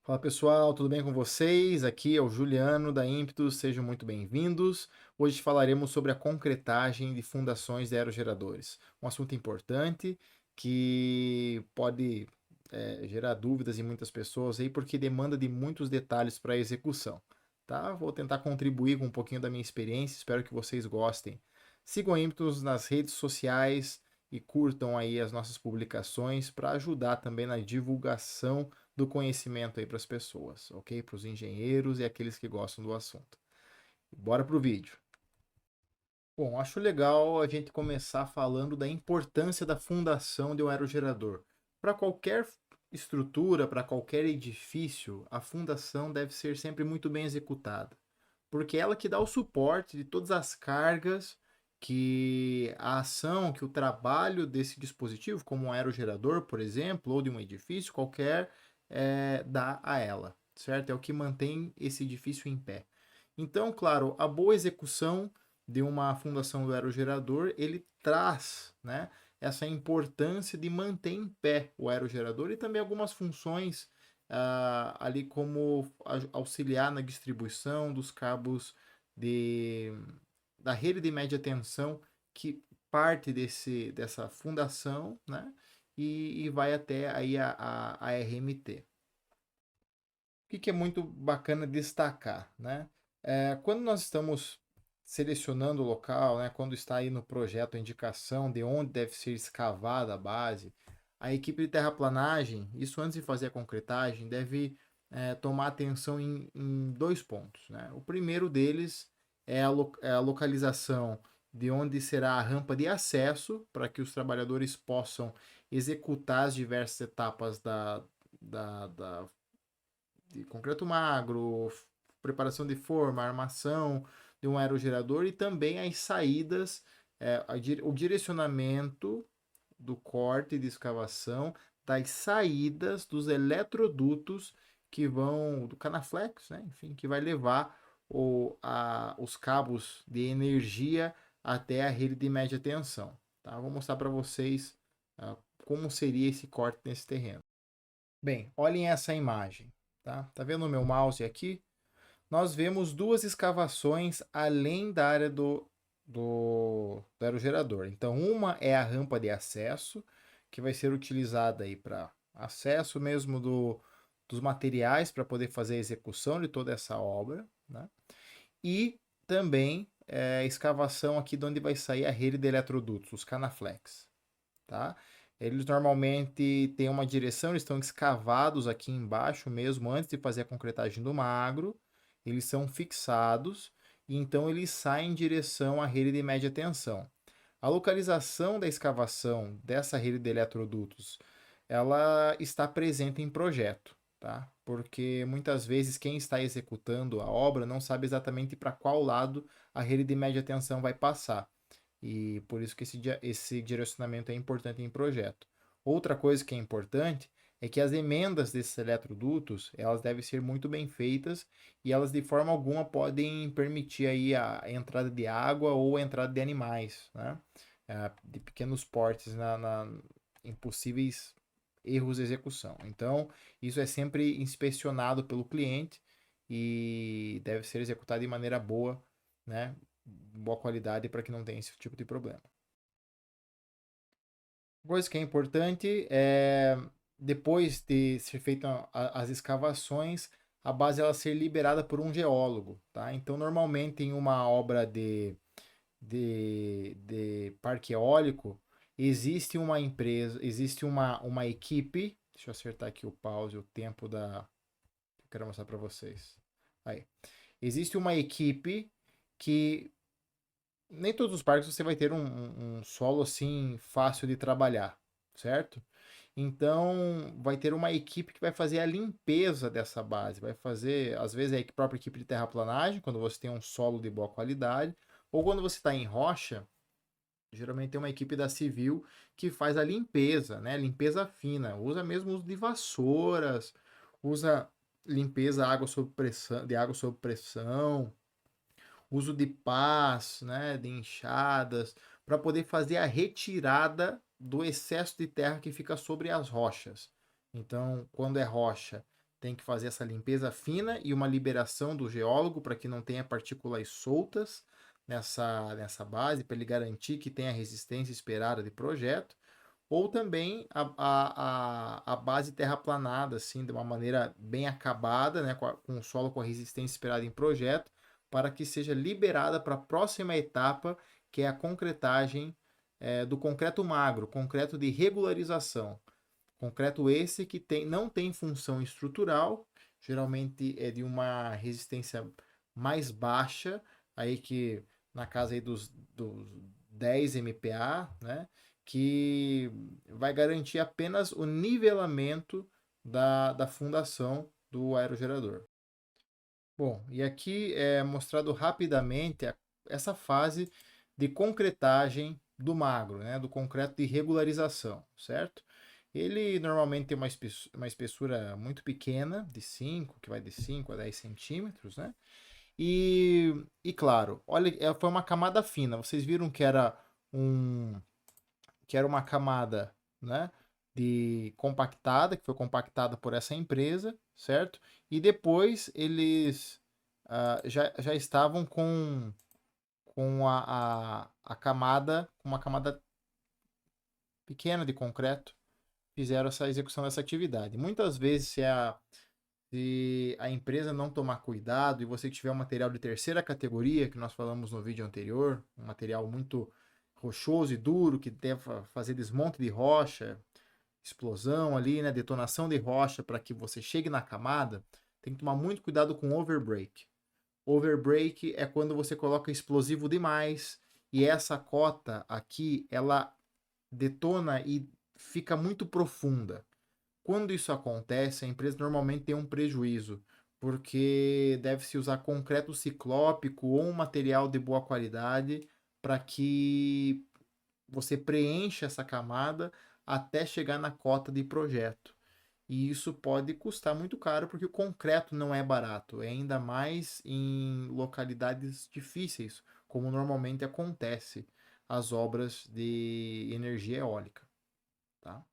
Fala pessoal, tudo bem com vocês? Aqui é o Juliano da Ímpetus, sejam muito bem-vindos. Hoje falaremos sobre a concretagem de fundações de aerogeradores. Um assunto importante que pode gerar dúvidas em muitas pessoas aí, porque demanda de muitos detalhes para a execução. Tá? Vou tentar contribuir com um pouquinho da minha experiência, espero que vocês gostem. Sigam a Ímpetus nas redes sociais e curtam aí as nossas publicações para ajudar também na divulgação do conhecimento aí para as pessoas, ok? Para os engenheiros e aqueles que gostam do assunto. Bora pro vídeo. Bom, acho legal a gente começar falando da importância da fundação de um aerogerador. Para qualquer estrutura, para qualquer edifício, a fundação deve ser sempre muito bem executada, porque é ela que dá o suporte de todas as cargas que a ação, que o trabalho desse dispositivo, como um aerogerador, por exemplo, ou de um edifício qualquer, dá a ela, certo? É o que mantém esse edifício em pé. Então, claro, a boa execução de uma fundação do aerogerador, ele traz, né, essa importância de manter em pé o aerogerador e também algumas funções ali como auxiliar na distribuição dos cabos de, da rede de média tensão que parte dessa fundação, né, e vai até aí a RMT. O que é muito bacana destacar, né? Quando nós estamos selecionando o local, né, quando está aí no projeto a indicação de onde deve ser escavada a base, a equipe de terraplanagem, isso antes de fazer a concretagem, deve tomar atenção em dois pontos, né? O primeiro deles é a localização de onde será a rampa de acesso para que os trabalhadores possam executar as diversas etapas da de concreto magro, preparação de forma, armação de um aerogerador e também as saídas, o direcionamento do corte de escavação das saídas dos eletrodutos que vão do Canaflex, né? Enfim, que vai levar os cabos de energia até a rede de média tensão. Tá? Vou mostrar para vocês como seria esse corte nesse terreno. Bem, olhem essa imagem. Tá vendo o meu mouse aqui? Nós vemos duas escavações além da área do aerogerador. Então, uma é a rampa de acesso, que vai ser utilizada aí para acesso mesmo dos materiais para poder fazer a execução de toda essa obra, né? E também a escavação aqui de onde vai sair a rede de eletrodutos, os canaflex, tá? Eles normalmente têm uma direção, eles estão escavados aqui embaixo mesmo, antes de fazer a concretagem do magro. Eles são fixados e então eles saem em direção à rede de média tensão. A localização da escavação dessa rede de eletrodutos, ela está presente em projeto, tá? Porque muitas vezes quem está executando a obra não sabe exatamente para qual lado a rede de média tensão vai passar. E por isso que esse direcionamento é importante em projeto. Outra coisa que é importante é que as emendas desses eletrodutos, elas devem ser muito bem feitas e elas de forma alguma podem permitir aí a entrada de água ou a entrada de animais, né? De pequenos portes em possíveis erros de execução. Então, isso é sempre inspecionado pelo cliente e deve ser executado de maneira boa, né? Boa qualidade para que não tenha esse tipo de problema. Coisa que é importante é, depois de ser feitas as escavações, a base ela ser liberada por um geólogo, tá? Então, normalmente em uma obra de parque eólico, existe uma empresa, existe uma equipe, deixa eu acertar aqui o pause, o tempo que eu quero mostrar para vocês. Aí. Existe uma equipe que nem todos os parques você vai ter um solo assim fácil de trabalhar, certo? Então vai ter uma equipe que vai fazer a limpeza dessa base, vai fazer, às vezes é a própria equipe de terraplanagem, quando você tem um solo de boa qualidade, ou quando você está em rocha, geralmente tem uma equipe da Civil que faz a limpeza, né? Limpeza fina, usa mesmo uso de vassouras, usa limpeza água sob pressão, de água sob pressão, uso de pás, né, de enxadas, para poder fazer a retirada do excesso de terra que fica sobre as rochas. Então, quando é rocha, tem que fazer essa limpeza fina e uma liberação do geólogo para que não tenha partículas soltas nessa base, para ele garantir que tenha a resistência esperada de projeto, ou também a base terraplanada, assim, de uma maneira bem acabada, né, com o solo com a resistência esperada em projeto, para que seja liberada para a próxima etapa, que é a concretagem do concreto magro, concreto de regularização. Concreto esse que não tem função estrutural, geralmente é de uma resistência mais baixa, aí que na casa aí dos 10 MPa, né? Que vai garantir apenas o nivelamento da fundação do aerogerador. Bom, e aqui é mostrado rapidamente essa fase de concretagem do magro, né, do concreto de regularização, certo? Ele normalmente tem uma espessura muito pequena, de 5, que vai de 5 a 10 centímetros, né? E claro, olha, foi uma camada fina. Vocês viram um, que era uma camada, né, de compactada, que foi compactada por essa empresa, certo? E depois eles já estavam com a camada, uma camada pequena de concreto, fizeram essa execução dessa atividade. Muitas vezes, se a empresa não tomar cuidado e você tiver um material de terceira categoria, que nós falamos no vídeo anterior, um material muito rochoso e duro, que deve fazer desmonte de rocha, explosão ali, né, detonação de rocha para que você chegue na camada, tem que tomar muito cuidado com overbreak. Overbreak é quando você coloca explosivo demais e essa cota aqui, ela detona e fica muito profunda. Quando isso acontece, a empresa normalmente tem um prejuízo, porque deve-se usar concreto ciclópico ou um material de boa qualidade para que você preencha essa camada até chegar na cota de projeto. E isso pode custar muito caro porque o concreto não é barato, ainda mais em localidades difíceis, como normalmente acontece as obras de energia eólica, tá?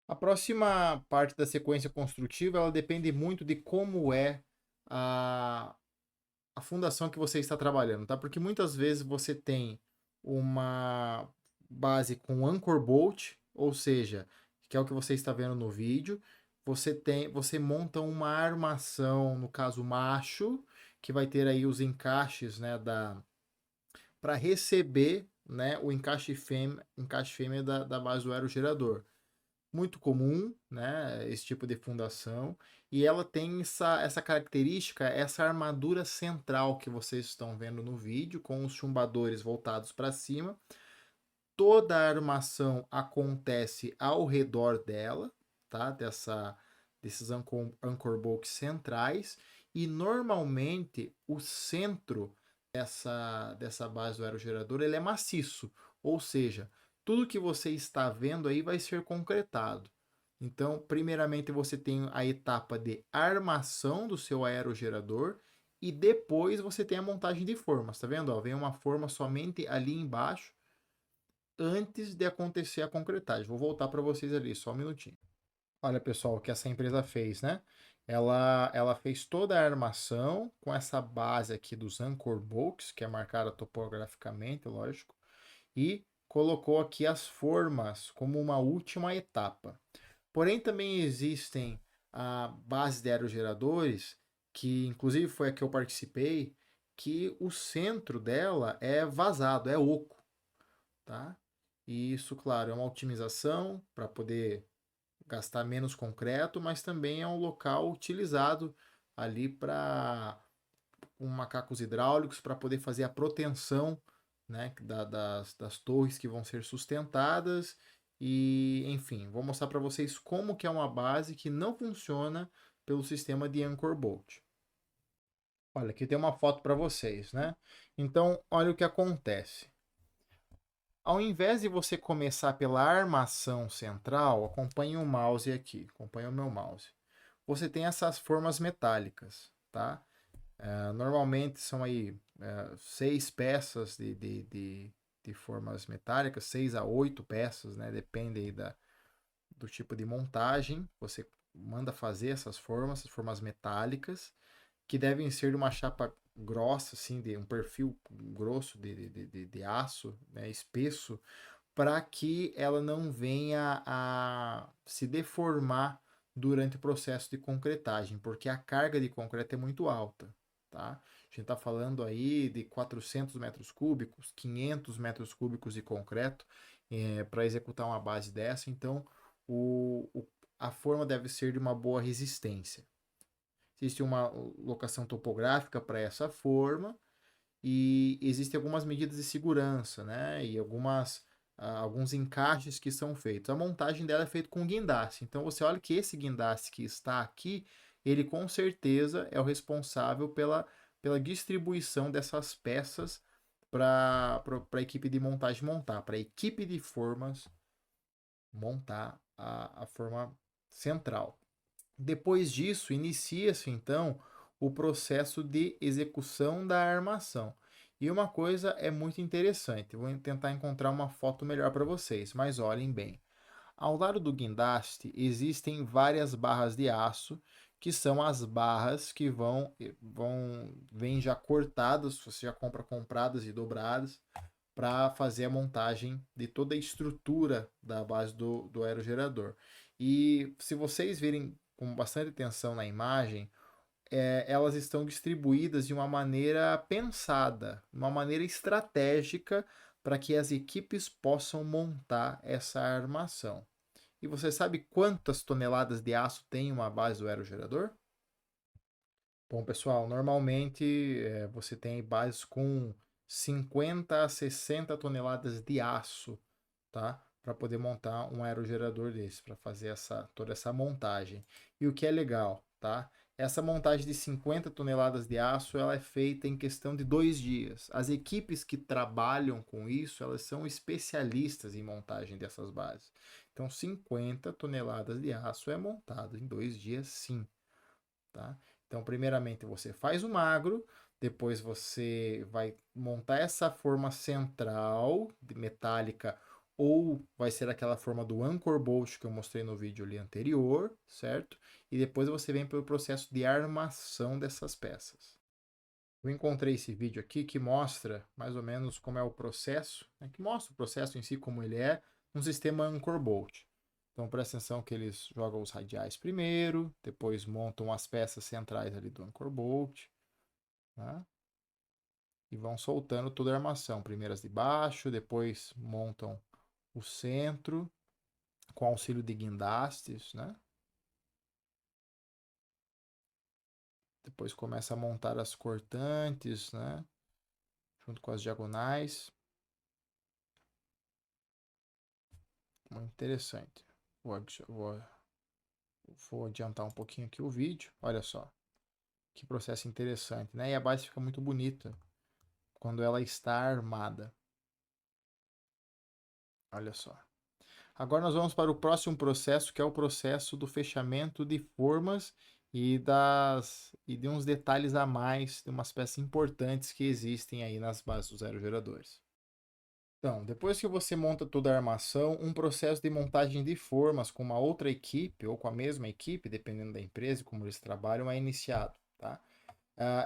A próxima parte da sequência construtiva, ela depende muito de como é a, a fundação que você está trabalhando, tá? Porque muitas vezes você tem uma base com anchor bolt, ou seja, que é o que você está vendo no vídeo. Você monta uma armação, no caso macho, que vai ter aí os encaixes, né, para receber, né, o encaixe fêmea da base do aerogerador. Muito comum, né, esse tipo de fundação, e ela tem essa característica, essa armadura central que vocês estão vendo no vídeo, com os chumbadores voltados para cima. Toda a armação acontece ao redor dela, tá? Desses anchor bolts centrais, e normalmente o centro dessa base do aerogerador ele é maciço, ou seja, tudo que você está vendo aí vai ser concretado. Então, primeiramente você tem a etapa de armação do seu aerogerador e depois você tem a montagem de formas, tá vendo? Ó, vem uma forma somente ali embaixo antes de acontecer a concretagem. Vou voltar para vocês ali, só um minutinho. Olha, pessoal, o que essa empresa fez, né? Ela fez toda a armação com essa base aqui dos anchor bolts, que é marcada topograficamente, lógico, e colocou aqui as formas como uma última etapa. Porém, também existem bases de aerogeradores, que inclusive foi a que eu participei, que o centro dela é vazado, é oco, tá? E isso, claro, é uma otimização para poder gastar menos concreto, mas também é um local utilizado ali para macacos hidráulicos para poder fazer a proteção, né, das torres que vão ser sustentadas e, enfim, vou mostrar para vocês como que é uma base que não funciona pelo sistema de Anchor Bolt. Olha, aqui tem uma foto para vocês, né? Então, olha o que acontece. Ao invés de você começar pela armação central, acompanhe o mouse aqui, acompanhe o meu mouse. Você tem essas formas metálicas, tá? Normalmente são aí 6 peças de formas metálicas, 6 a 8 peças, né? Depende aí do tipo de montagem. Você manda fazer essas formas metálicas, que devem ser de uma chapa grossa, assim, de um perfil grosso de aço, né, espesso, para que ela não venha a se deformar durante o processo de concretagem, porque a carga de concreto é muito alta, tá? A gente está falando aí de 400 metros cúbicos, 500 metros cúbicos de concreto para executar uma base dessa, então a forma deve ser de uma boa resistência. Existe uma locação topográfica para essa forma, e existem algumas medidas de segurança, né? E alguns encaixes que são feitos. A montagem dela é feita com guindaste. Então você olha que esse guindaste que está aqui, ele com certeza é o responsável pela distribuição dessas peças para a equipe de montagem montar, para a equipe de formas montar a forma central. Depois disso, inicia-se então o processo de execução da armação. E uma coisa é muito interessante, vou tentar encontrar uma foto melhor para vocês, mas olhem bem. Ao lado do guindaste existem várias barras de aço, que são as barras que vêm já cortadas, você já compra compradas e dobradas, para fazer a montagem de toda a estrutura da base do aerogerador. E se vocês virem com bastante atenção na imagem, elas estão distribuídas de uma maneira pensada, uma maneira estratégica para que as equipes possam montar essa armação. E você sabe quantas toneladas de aço tem uma base do aerogerador? Bom, pessoal, normalmente você tem bases com 50 a 60 toneladas de aço, tá? Para poder montar um aerogerador desse, para fazer toda essa montagem. E o que é legal, tá? Essa montagem de 50 toneladas de aço, ela é feita em questão de 2 dias. As equipes que trabalham com isso, elas são especialistas em montagem dessas bases. Então, 50 toneladas de aço é montado em 2 dias, sim, tá? Então, primeiramente você faz o magro, depois você vai montar essa forma central de metálica, ou vai ser aquela forma do anchor bolt que eu mostrei no vídeo ali anterior, certo? E depois você vem pelo processo de armação dessas peças. Eu encontrei esse vídeo aqui que mostra mais ou menos como é o processo, né, que mostra o processo em si, como ele é, um sistema anchor bolt. Então presta atenção que eles jogam os radiais primeiro, depois montam as peças centrais ali do anchor bolt, tá? E vão soltando toda a armação, primeiro as de baixo, depois montam o centro com auxílio de guindastes, né? Depois começa a montar as cortantes, né? Junto com as diagonais. Muito interessante. Vou, vou adiantar um pouquinho aqui o vídeo. Olha só, que processo interessante, né? E a base fica muito bonita quando ela está armada. Olha só. Agora nós vamos para o próximo processo, que é o processo do fechamento de formas e de uns detalhes a mais, de umas peças importantes que existem aí nas bases dos aerogeradores. Então, depois que você monta toda a armação, um processo de montagem de formas com uma outra equipe ou com a mesma equipe, dependendo da empresa e como eles trabalham, é iniciado, tá?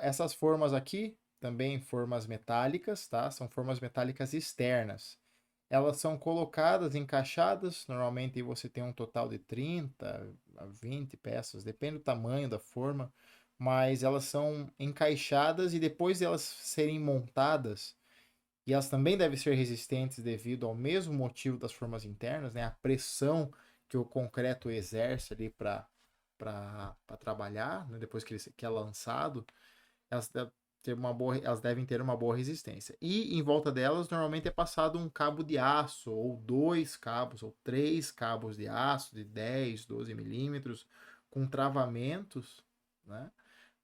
Essas formas aqui, também formas metálicas, tá? São formas metálicas externas. Elas são colocadas, encaixadas, normalmente você tem um total de 30 a 20 peças, depende do tamanho da forma, mas elas são encaixadas e depois de elas serem montadas, e elas também devem ser resistentes devido ao mesmo motivo das formas internas, né? A pressão que o concreto exerce ali para trabalhar, né? Depois que é lançado, elas elas devem ter uma boa resistência. E em volta delas, normalmente é passado um cabo de aço, ou 2 cabos, ou 3 cabos de aço de 10, 12 milímetros, com travamentos, né?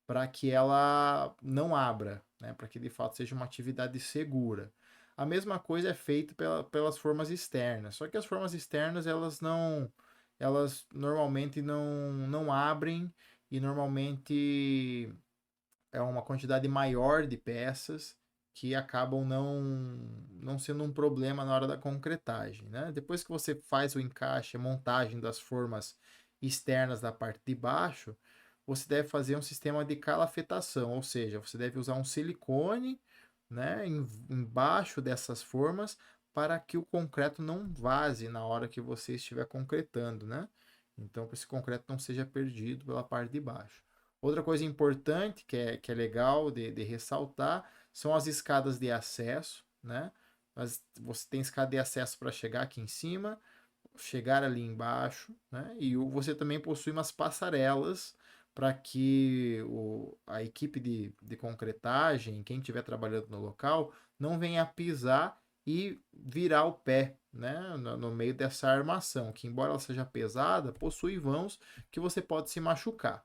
Para que ela não abra, né? Para que de fato seja uma atividade segura. A mesma coisa é feita pelas formas externas, só que as formas externas elas normalmente não abrem, e normalmente é uma quantidade maior de peças que acabam não sendo um problema na hora da concretagem, né? Depois que você faz o encaixe, a montagem das formas externas da parte de baixo, você deve fazer um sistema de calafetação, ou seja, você deve usar um silicone, né, embaixo dessas formas para que o concreto não vaze na hora que você estiver concretando, né? Então, para esse concreto não seja perdido pela parte de baixo. Outra coisa importante que é legal de ressaltar são as escadas de acesso, né? Você tem escada de acesso para chegar aqui em cima, chegar ali embaixo, né? E você também possui umas passarelas para que a equipe de concretagem, quem estiver trabalhando no local, não venha pisar e virar o pé, né, no meio dessa armação, que embora ela seja pesada, possui vãos que você pode se machucar.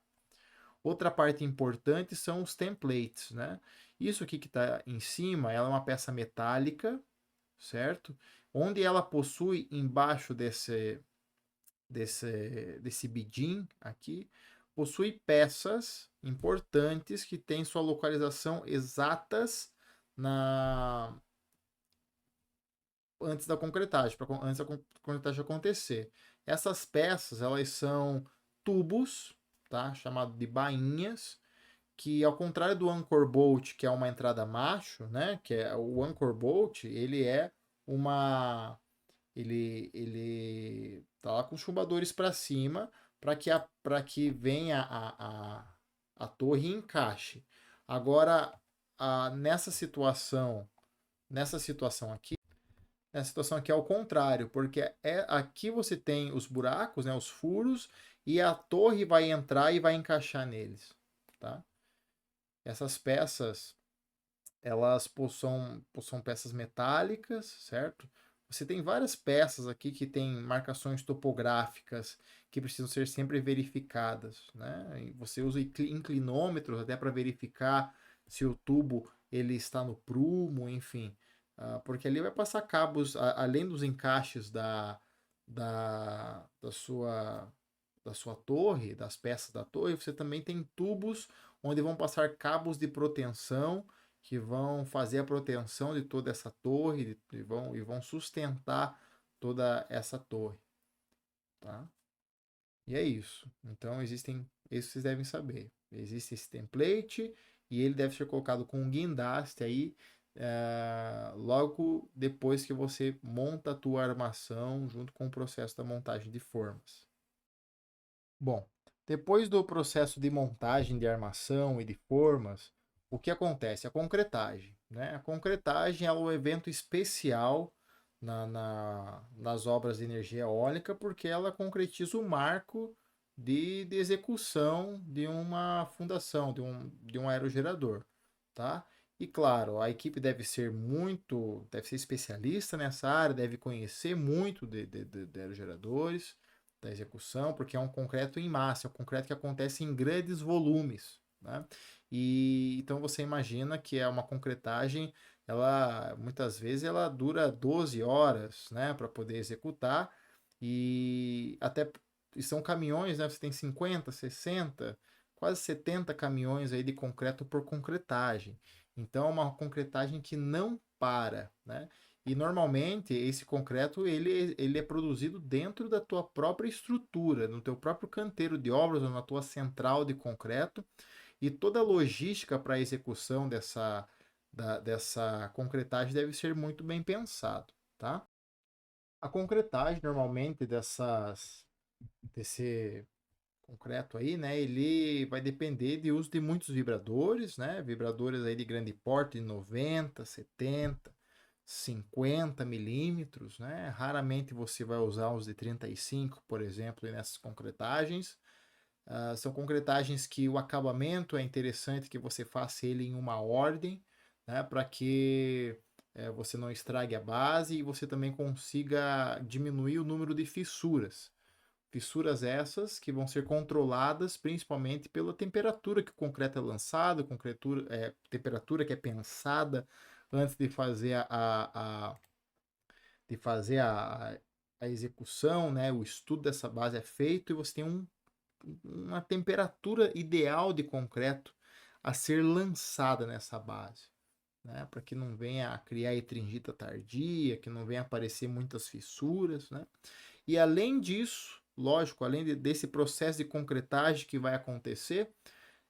Outra parte importante são os templates, né? Isso aqui que está em cima, ela é uma peça metálica, certo? Onde ela possui embaixo desse bidim aqui, possui peças importantes que têm sua localização exatas na antes da concretagem, antes da concretagem acontecer. Essas peças, elas são tubos, tá? Chamado de bainhas, que ao contrário do anchor bolt, que é uma entrada macho, né? Que é o anchor bolt, ele é uma ele tá lá com os chumbadores para cima para que venha a torre e encaixe. Agora, nessa situação aqui, nessa situação aqui é o contrário, porque aqui você tem os buracos, né, os furos, e a torre vai entrar e vai encaixar neles, tá? Essas peças, elas possuem peças metálicas, certo? Você tem várias peças aqui que têm marcações topográficas que precisam ser sempre verificadas, né? E você usa inclinômetros até para verificar se o tubo ele está no prumo, enfim. Porque ali vai passar cabos, além dos encaixes da sua torre, das peças da torre, você também tem tubos onde vão passar cabos de proteção que vão fazer a proteção de toda essa torre e vão sustentar toda essa torre, tá? E é isso. Então isso vocês devem saber. Existe esse template e ele deve ser colocado com um guindaste aí logo depois que você monta a tua armação junto com o processo da montagem de formas. Bom, depois do processo de montagem de armação e de formas, o que acontece? A concretagem, né? A concretagem é um evento especial nas obras de energia eólica porque ela concretiza o marco de execução de uma fundação, de um aerogerador, tá? E claro, a equipe deve ser especialista nessa área, deve conhecer muito de aerogeradores, da execução, porque é um concreto em massa, é um concreto que acontece em grandes volumes, né? E então você imagina que é uma concretagem, ela muitas vezes ela dura 12 horas, né, para poder executar e até e são caminhões, né? Você tem 50, 60, quase 70 caminhões aí de concreto por concretagem. Então é uma concretagem que não para, né? E normalmente esse concreto ele é produzido dentro da tua própria estrutura, no teu próprio canteiro de obras ou na tua central de concreto. E toda a logística para a execução dessa concretagem deve ser muito bem pensado, tá? A concretagem normalmente desse concreto aí, né? Ele vai depender de uso de muitos vibradores, né? Vibradores aí de grande porte, de 90, 70, 50 milímetros, né? Raramente você vai usar os de 35, por exemplo, nessas concretagens. São concretagens que o acabamento é interessante que você faça ele em uma ordem, né? Para que você não estrague a base e você também consiga diminuir o número de fissuras. Fissuras essas que vão ser controladas principalmente pela temperatura que o concreto é lançado, temperatura que é pensada antes de fazer de fazer a execução, né? O estudo dessa base é feito e você tem uma temperatura ideal de concreto a ser lançada nessa base. né? Para que não venha a criar etringita tardia, que não venha a aparecer muitas fissuras, né? E além disso, lógico, desse processo de concretagem que vai acontecer,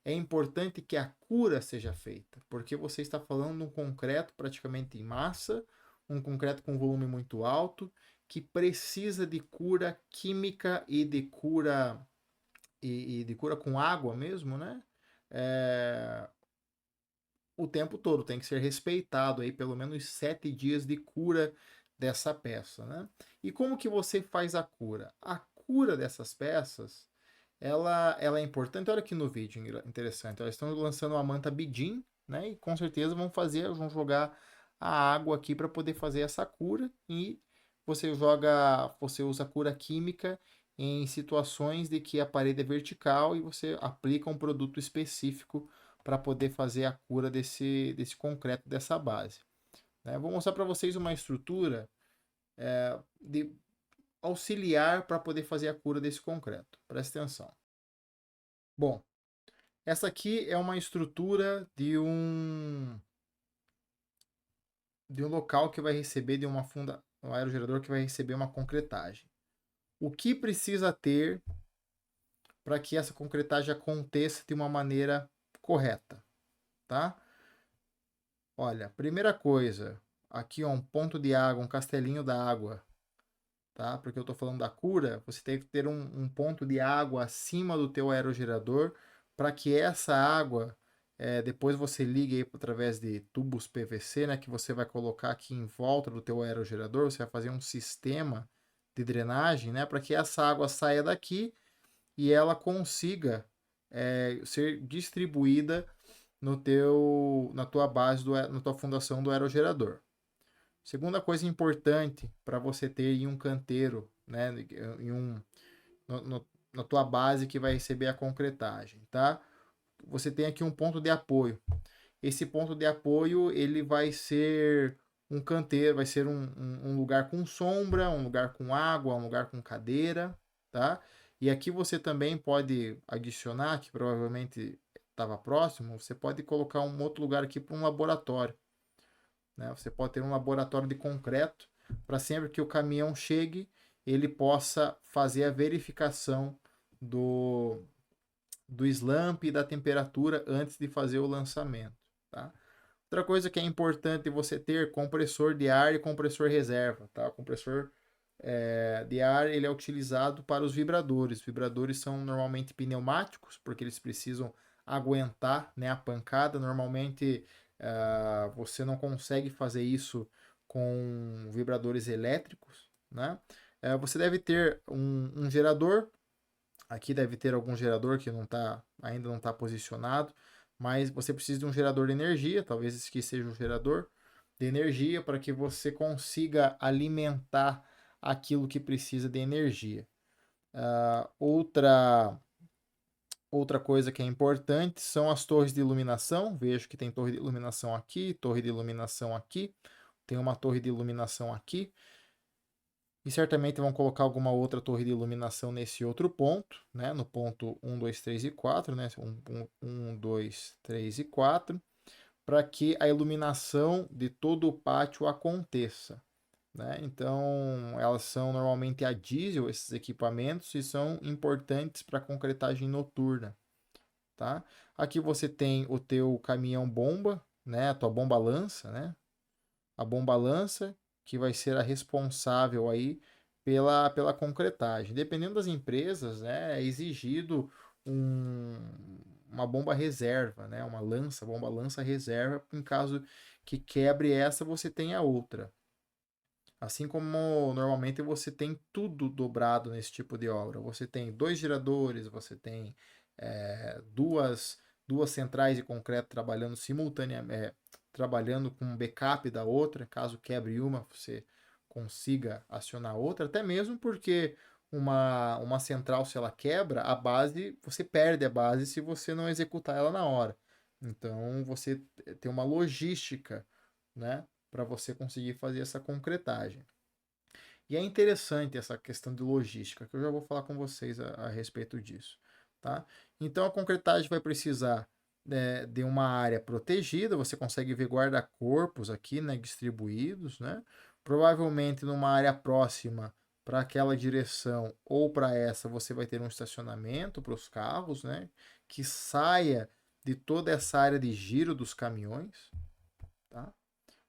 é importante que a cura seja feita, porque você está falando de um concreto praticamente em massa, um concreto com volume muito alto, que precisa de cura química e de cura e de cura com água mesmo, né? É, o tempo todo tem que ser respeitado aí pelo menos 7 dias de cura dessa peça, né? E como que você faz a cura? A cura dessas peças ela é importante. Olha aqui no vídeo, interessante. Elas estão lançando uma manta Bidim, né? E com certeza vão jogar a água aqui para poder fazer essa cura. E você usa cura química em situações de que a parede é vertical e você aplica um produto específico para poder fazer a cura desse concreto, dessa base. Né? Vou mostrar para vocês uma estrutura de auxiliar para poder fazer a cura desse concreto. Presta atenção. Bom, essa aqui é uma estrutura de um local que vai receber um aerogerador que vai receber uma concretagem. O que precisa ter para que essa concretagem aconteça de uma maneira correta, tá? Olha, primeira coisa, aqui ó, um ponto de água, um castelinho da água, tá? Porque eu estou falando da cura, você tem que ter um ponto de água acima do teu aerogerador para que essa água, depois você ligue aí através de tubos PVC, né? Que você vai colocar aqui em volta do teu aerogerador, você vai fazer um sistema de drenagem, né? Para que essa água saia daqui e ela consiga ser distribuída na tua base, na tua fundação do aerogerador. Segunda coisa importante para você ter em um canteiro, né, na tua base que vai receber a concretagem, tá? Você tem aqui um ponto de apoio. Esse ponto de apoio ele vai ser um canteiro, vai ser um lugar com sombra, um lugar com água, um lugar com cadeira, tá? E aqui você também pode adicionar, que provavelmente estava próximo, você pode colocar um outro lugar aqui para um laboratório. Né? Você pode ter um laboratório de concreto para sempre que o caminhão chegue, ele possa fazer a verificação do, do slump e da temperatura antes de fazer o lançamento. Tá? Outra coisa que é importante você ter compressor de ar e compressor reserva. Tá? O compressor de ar ele é utilizado para os vibradores. Os vibradores são normalmente pneumáticos, porque eles precisam aguentar, né, a pancada. Normalmente você não consegue fazer isso com vibradores elétricos. Né? Você deve ter um gerador. Aqui deve ter algum gerador que ainda não está posicionado, mas você precisa de um gerador de energia, talvez esse aqui seja um gerador de energia para que você consiga alimentar aquilo que precisa de energia. Outra coisa que é importante são as torres de iluminação. Vejo que tem torre de iluminação aqui, torre de iluminação aqui, tem uma torre de iluminação aqui. E certamente vão colocar alguma outra torre de iluminação nesse outro ponto, né? No ponto 1, 2, 3 e 4, né? 1, 2, 3 e 4, para que a iluminação de todo o pátio aconteça. Né? Então, elas são normalmente a diesel, esses equipamentos, e são importantes para a concretagem noturna. Tá? Aqui você tem o teu caminhão bomba, né? A tua bomba lança, né? A bomba lança, que vai ser a responsável aí pela concretagem. Dependendo das empresas, né, é exigido uma bomba reserva, né, bomba lança reserva, em caso que quebre essa, você tem a outra. Assim como normalmente você tem tudo dobrado nesse tipo de obra. Você tem 2 geradores, você tem duas centrais de concreto trabalhando simultaneamente, trabalhando com um backup da outra. Caso quebre uma, você consiga acionar a outra. Até mesmo porque uma central, se ela quebra, você perde a base se você não executar ela na hora. Então você tem uma logística, né, para você conseguir fazer essa concretagem. E é interessante essa questão de logística, que eu já vou falar com vocês a respeito disso. Tá? Então a concretagem vai precisar de uma área protegida, você consegue ver guarda-corpos aqui, né, distribuídos, né? Provavelmente numa área próxima para aquela direção ou para essa, você vai ter um estacionamento para os carros, né? Que saia de toda essa área de giro dos caminhões, tá?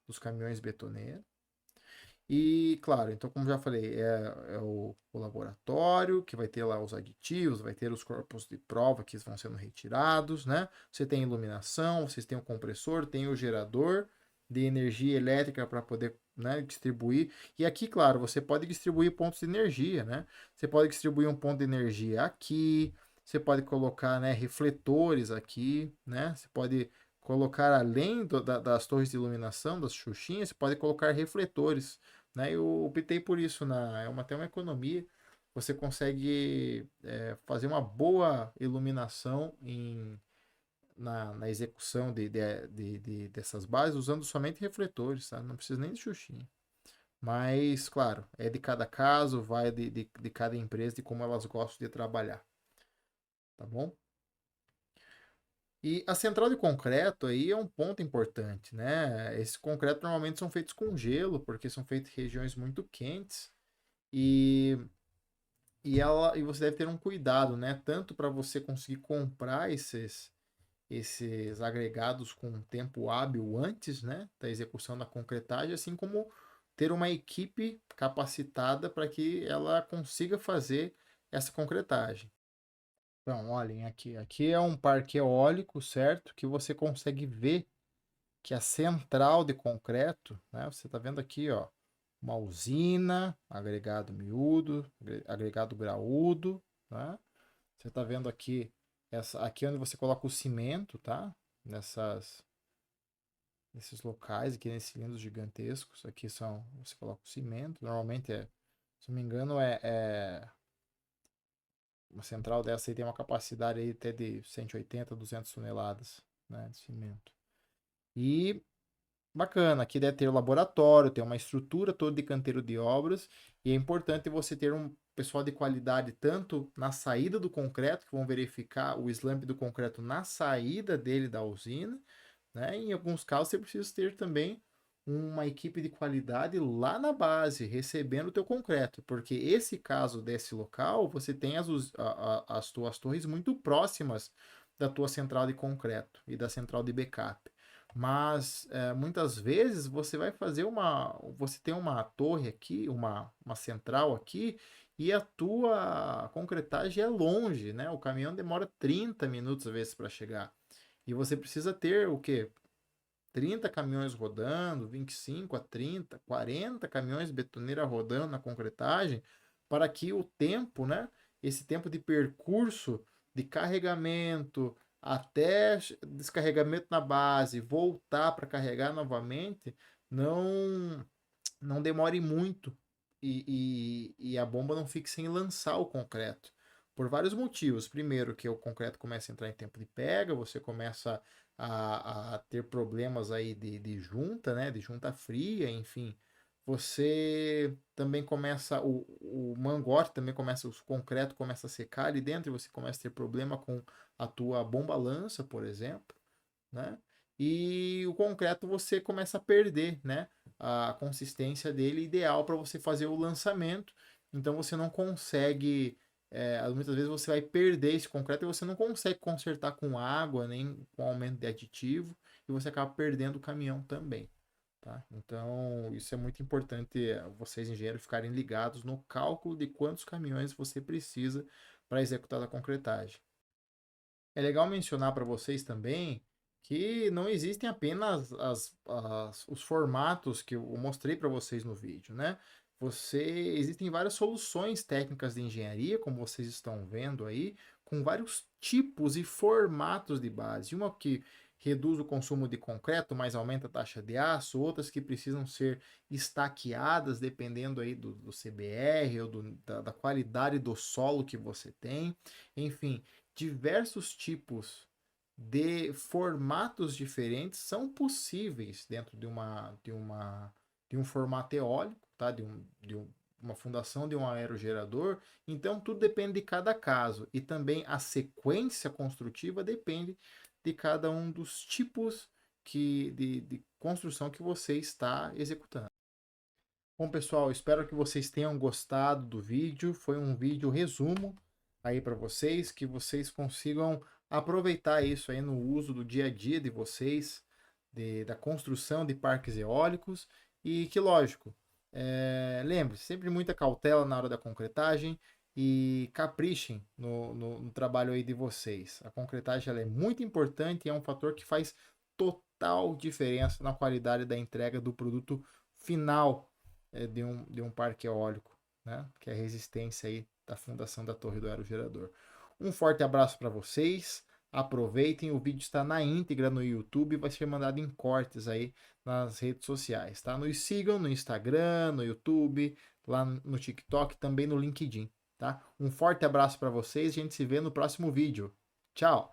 Dos caminhões betoneiros. E, claro, então, como já falei, é o laboratório, que vai ter lá os aditivos, vai ter os corpos de prova que vão sendo retirados, né? Você tem iluminação, vocês têm o compressor, tem o gerador de energia elétrica para poder, né, distribuir. E aqui, claro, você pode distribuir pontos de energia, né? Você pode distribuir um ponto de energia aqui, você pode colocar, né, refletores aqui, né? Você pode colocar além das torres de iluminação, das xuxinhas, você pode colocar refletores, né? Eu optei por isso, até uma economia. Você consegue fazer uma boa iluminação na execução dessas bases usando somente refletores, tá? Não precisa nem de xuxinha. Mas, claro, é de cada caso, vai de cada empresa, de como elas gostam de trabalhar, tá bom? E a central de concreto aí é um ponto importante, né? Esses concretos normalmente são feitos com gelo, porque são feitos em regiões muito quentes. E, e você deve ter um cuidado, né? Tanto para você conseguir comprar esses agregados com um tempo hábil antes, né, da execução da concretagem, assim como ter uma equipe capacitada para que ela consiga fazer essa concretagem. Então, olhem aqui. Aqui é um parque eólico, certo? Que você consegue ver que a central de concreto, né? Você está vendo aqui, ó, uma usina, agregado miúdo, agregado graúdo, né? Você está vendo aqui aqui é onde você coloca o cimento, tá? Nesses locais aqui, nesses cilindros gigantescos. Aqui você coloca o cimento. Normalmente se não me engano, uma central dessa aí tem uma capacidade aí até de 180, 200 toneladas, né, de cimento. E bacana, aqui deve ter o laboratório, tem uma estrutura toda de canteiro de obras, e é importante você ter um pessoal de qualidade tanto na saída do concreto, que vão verificar o slump do concreto na saída dele da usina, né? Em alguns casos você precisa ter também uma equipe de qualidade lá na base, recebendo o teu concreto, porque esse caso desse local, você tem as tuas torres muito próximas da tua central de concreto e da central de backup. Mas muitas vezes você tem uma torre aqui, uma central aqui, e a tua concretagem é longe, né? O caminhão demora 30 minutos às vezes para chegar. E você precisa ter o quê? 30 caminhões rodando, 25 a 30, 40 caminhões de betoneira rodando na concretagem, para que o tempo, né? Esse tempo de percurso de carregamento até descarregamento na base, voltar para carregar novamente, não não demore muito e a bomba não fique sem lançar o concreto. Por vários motivos. Primeiro, que o concreto começa a entrar em tempo de pega, você começa a ter problemas aí de junta, né? De junta fria, enfim. Você também começa, o mangote também começa, o concreto começa a secar ali dentro e você começa a ter problema com a tua bomba lança, por exemplo, né? E o concreto você começa a perder, né? A consistência dele ideal para você fazer o lançamento. Então você não consegue, muitas vezes você vai perder esse concreto e você não consegue consertar com água nem com aumento de aditivo e você acaba perdendo o caminhão também, tá? Então isso é muito importante vocês engenheiros ficarem ligados no cálculo de quantos caminhões você precisa para executar a concretagem. É legal mencionar para vocês também que não existem apenas os formatos que eu mostrei para vocês no vídeo, né? Existem várias soluções técnicas de engenharia, como vocês estão vendo aí, com vários tipos e formatos de base. Uma que reduz o consumo de concreto, mas aumenta a taxa de aço, outras que precisam ser estaqueadas, dependendo aí do CBR ou da qualidade do solo que você tem. Enfim, diversos tipos de formatos diferentes são possíveis dentro de um formato eólico, tá? Uma fundação de um aerogerador. Então, tudo depende de cada caso. E também a sequência construtiva depende de cada um dos tipos de construção que você está executando. Bom, pessoal, espero que vocês tenham gostado do vídeo. Foi um vídeo resumo aí para vocês, que vocês consigam aproveitar isso aí no uso do dia a dia de vocês, da construção de parques eólicos e que, lógico, lembre, sempre muita cautela na hora da concretagem e caprichem no trabalho aí de vocês. A concretagem ela é muito importante e é um fator que faz total diferença na qualidade da entrega do produto final de um parque eólico, né? Que é a resistência aí da fundação da torre do aerogerador. Um forte abraço para vocês. Aproveitem, o vídeo está na íntegra no YouTube, vai ser mandado em cortes aí nas redes sociais, tá? Nos sigam no Instagram, no YouTube, lá no TikTok, também no LinkedIn, tá? Um forte abraço para vocês, a gente se vê no próximo vídeo. Tchau!